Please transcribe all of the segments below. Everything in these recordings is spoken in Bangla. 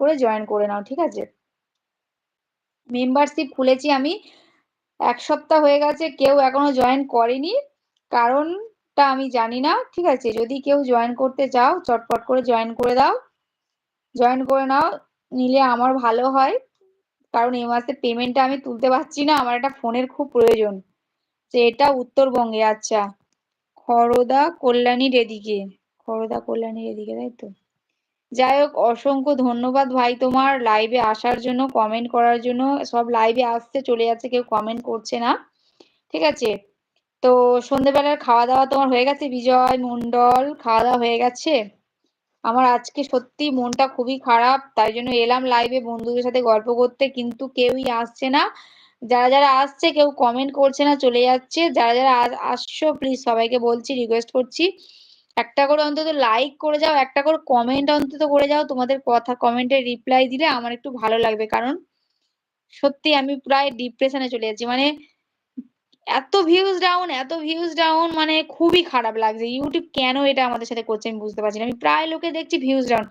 করে জয়েন করে নাও। ঠিক আছে? মেম্বারশিপ খুলেছি আমি। ১ সপ্তাহ হয়ে গেছে। কেউ এখনো জয়েন করেনি। কারণটা আমি জানি না। ঠিক আছে? যদি কেউ জয়েন করতে চাও চটপট করে জয়েন করে দাও। জয়েন করে নাও। নিলে আমার ভালো হয়। কারণ এই মাসে পেমেন্টটা আমি তুলতে পারছি না। আমার একটা ফোনের খুব প্রয়োজন। তো এটা উত্তরবঙ্গে। আচ্ছা। খড়দা কল্যাণীর এদিকে। খড়দা কল্যাণীর এদিকে, তাই তো? যাই হোক, অসংখ্য ধন্যবাদ ভাই তোমার লাইভে আসার জন্য, কমেন্ট করার জন্য। সব লাইভে আসছে, চলে যাচ্ছে, কেউ কমেন্ট করছে না। ঠিক আছে? তো সন্ধ্যেবেলার খাওয়া দাওয়া তোমার হয়ে গেছে? বিজয় মন্ডল, খাওয়া দাওয়া হয়ে গেছে? আমার আজকে সত্যি মনটা খুবই খারাপ, তাই জন্য এলাম লাইভে বন্ধুদের সাথে গল্প করতে, কিন্তু কেউই আসছে না। যারা যারা আসছে কেউ কমেন্ট করছে না, চলে যাচ্ছে। যারা যারা আসছো প্লিজ সবাইকে বলছি, রিকোয়েস্ট করছি, একটা করে অন্তত লাইক করে যাও, একটা করে কমেন্ট অন্তত করে যাও। তোমাদের কথা কমেন্টের রিপ্লাই দিলে আমার একটু ভালো লাগবে। কারণ সত্যি আমি প্রায় ডিপ্রেশনে চলে যাচ্ছি। মানে এত ভিউজ ডাউন, মানে খুবই খারাপ লাগছে। ইউটিউব কেন এটা আমাদের সাথে করছে আমি বুঝতে পারছি না। আমি প্রায় লোকে দেখছি ভিউজ ডাউন।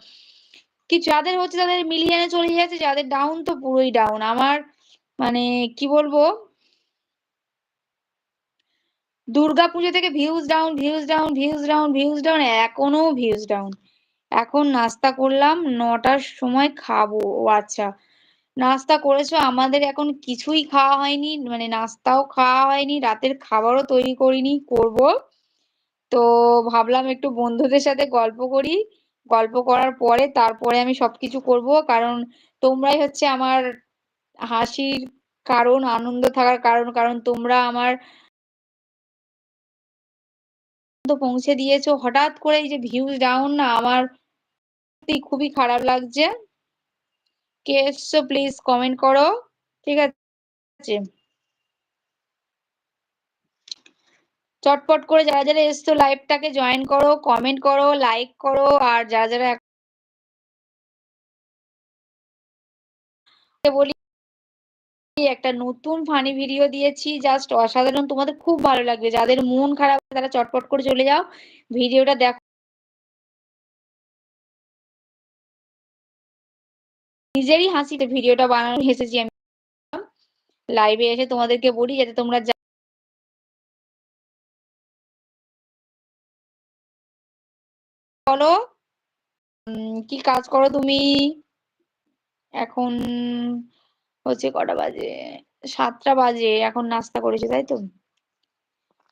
যাদের হচ্ছে তাদের মিলিয়নে চলে যাচ্ছে, যাদের ডাউন তো পুরোই ডাউন। আমার মানে কি বলবো, দুর্গাপুজো থেকে views down, views down, views down, views down, এখনো ভিউজ ডাউন। এখন নাস্তা করলাম, ৯টার সময় খাবো। ও আচ্ছা, নাস্তা করেছো? আমাদের এখন কিছুই খাওয়া হয়নি, মানে নাস্তাও খাওয়া হয়নি, রাতের খাবারও তৈরি করিনি, করব। তো ভাবলাম একটু বন্ধুদের সাথে গল্প করি। গল্প করার পরে তারপরে আমি সবকিছু করব। কারণ তোমরাই হচ্ছে আমার হাসির কারণ, আনন্দ থাকার কারণ। কারণ তোমরা আমার তো পৌঁছে দিয়েছো। হঠাৎ করে এই যে ভিউজ ডাউন না, আমার সত্যি খুবই খারাপ লাগছে। কে এসছো প্লিজ কমেন্ট করো। ঠিক আছে? চটপট করে যারা যারা এসছো লাইভটাকে জয়েন করো, কমেন্ট করো, লাইক করো। আর যারা যারা বলি, একটা নতুন ফানি ভিডিও দিয়েছি, জাস্ট অসাধারণ, তোমাদের খুব ভালো লাগবে। যাদের মন খারাপ তারা চটপট করে চলে যাও, ভিডিওটা দেখো। নিজেরই হাসিতে ভিডিওটা বানানো, হেসেছি আমি। লাইভে এসে তোমাদেরকে বলি যাতে তোমরা বলো কি কাজ করো তুমি এখন? হচ্ছে কটা বাজে? 7টা বাজে। এখন নাস্তা করেছো, তাই তো?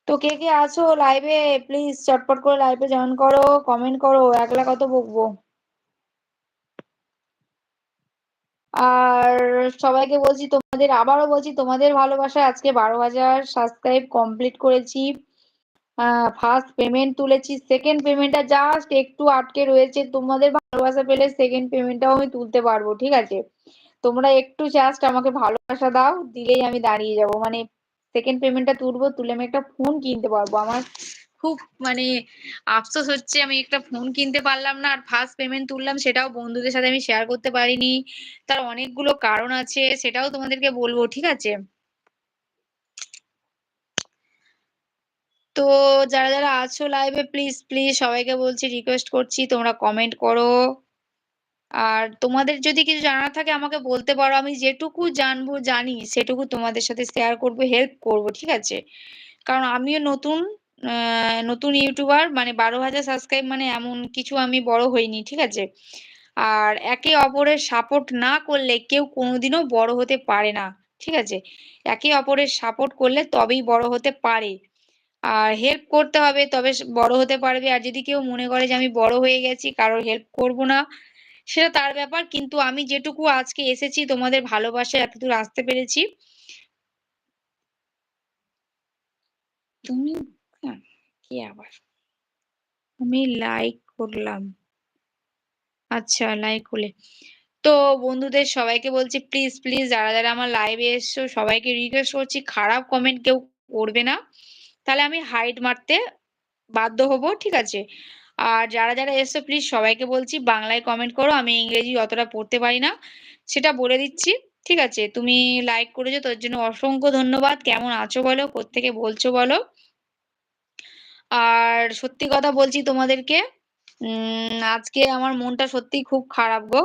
তো কে কে আছো লাইভে প্লিজ চটপট করে লাইভে জয়েন করো, কমেন্ট করো। একলা কত বকবো। আর সবাইকে বলছি, তোমাদের আবারও বলছি, তোমাদের ভালোবাসায় আজকে 12,000 সাবস্ক্রাইব কমপ্লিট করেছি। ফার্স্ট পেমেন্ট তুলেছি, সেকেন্ড পেমেন্টটা জাস্ট একটু আটকে রয়েছে। তোমাদের ভালোবাসা পেলে সেকেন্ড পেমেন্টটাও আমি তুলতে পারবো। ঠিক আছে? তোমরা একটু জাস্ট আমাকে ভালোবাসা দাও, দিলেই আমি দাঁড়িয়ে যাব। মানে সেকেন্ড পেমেন্টটা তুলবো, তুলে আমি একটা ফোন কিনতে পারবো। আমার খুব মানে আফসোস হচ্ছে আমি একটা ফোন কিনতে পারলাম না। আর ফার্স্ট পেমেন্ট তুললাম, সেটাও বন্ধুদের সাথে আমি শেয়ার করতে পারিনি। তার অনেকগুলো কারণ আছে, সেটাও তোমাদেরকে বলবো। ঠিক আছে? তো যারা যারা আছো লাইভে প্লিজ প্লিজ সবাইকে বলছি, রিকোয়েস্ট করছি, তোমরা কমেন্ট করো। আর তোমাদের যদি কিছু জানার থাকে আমাকে বলতে পারো। আমি যেটুকু জানবো জানি সেটুকু তোমাদের সাথে শেয়ার করব, হেল্প করব। ঠিক আছে? কারণ আমিও নতুন, নতুন ইউটিউবার। মানে 12,000 সাবস্ক্রাইব মানে এমন কিছু আমি বড় হইনি। ঠিক আছে? আর একে অপরের সাপোর্ট না করলে কেউ কোনোদিনও বড় হতে পারে না। ঠিক আছে? একে অপরের সাপোর্ট করলে তবেই বড় হতে পারে। আর হেল্প করতে হবে, তবে বড় হতে পারবে। আর যদি কেউ মনে করে যে আমি বড় হয়ে গেছি, কারোর হেল্প করব না, সেটা তার ব্যাপার। কিন্তু আমি যেটুকু আজকে এসেছি তোমাদের ভালোবাসায় এতদূর আসতে পেরেছি। তুমি কি আবার, আমি লাইক করলাম। আচ্ছা, লাইক করলে তো বন্ধুদের সবাইকে বলছি, প্লিজ প্লিজ যারা যারা আমার লাইভে এসছো সবাইকে রিকোয়েস্ট করছি, খারাপ কমেন্ট কেউ করবে না, তাহলে আমি হাইড মারতে বাধ্য হব। ঠিক আছে? আর যারা যারা এসছো প্লিজ সবাইকে বলছি বাংলায় কমেন্ট করো। আমি ইংরেজি অতটা পড়তে পারি না, সেটা বলে দিচ্ছি। ঠিক আছে? তুমি লাইক করেছো, তোর জন্য অসংখ্য ধন্যবাদ। কেমন আছো বলো, কোত্থেকে বলছো বলো। আর সত্যি কথা বলছি তোমাদেরকে, আজকে আমার মনটা সত্যিই খুব খারাপ গো।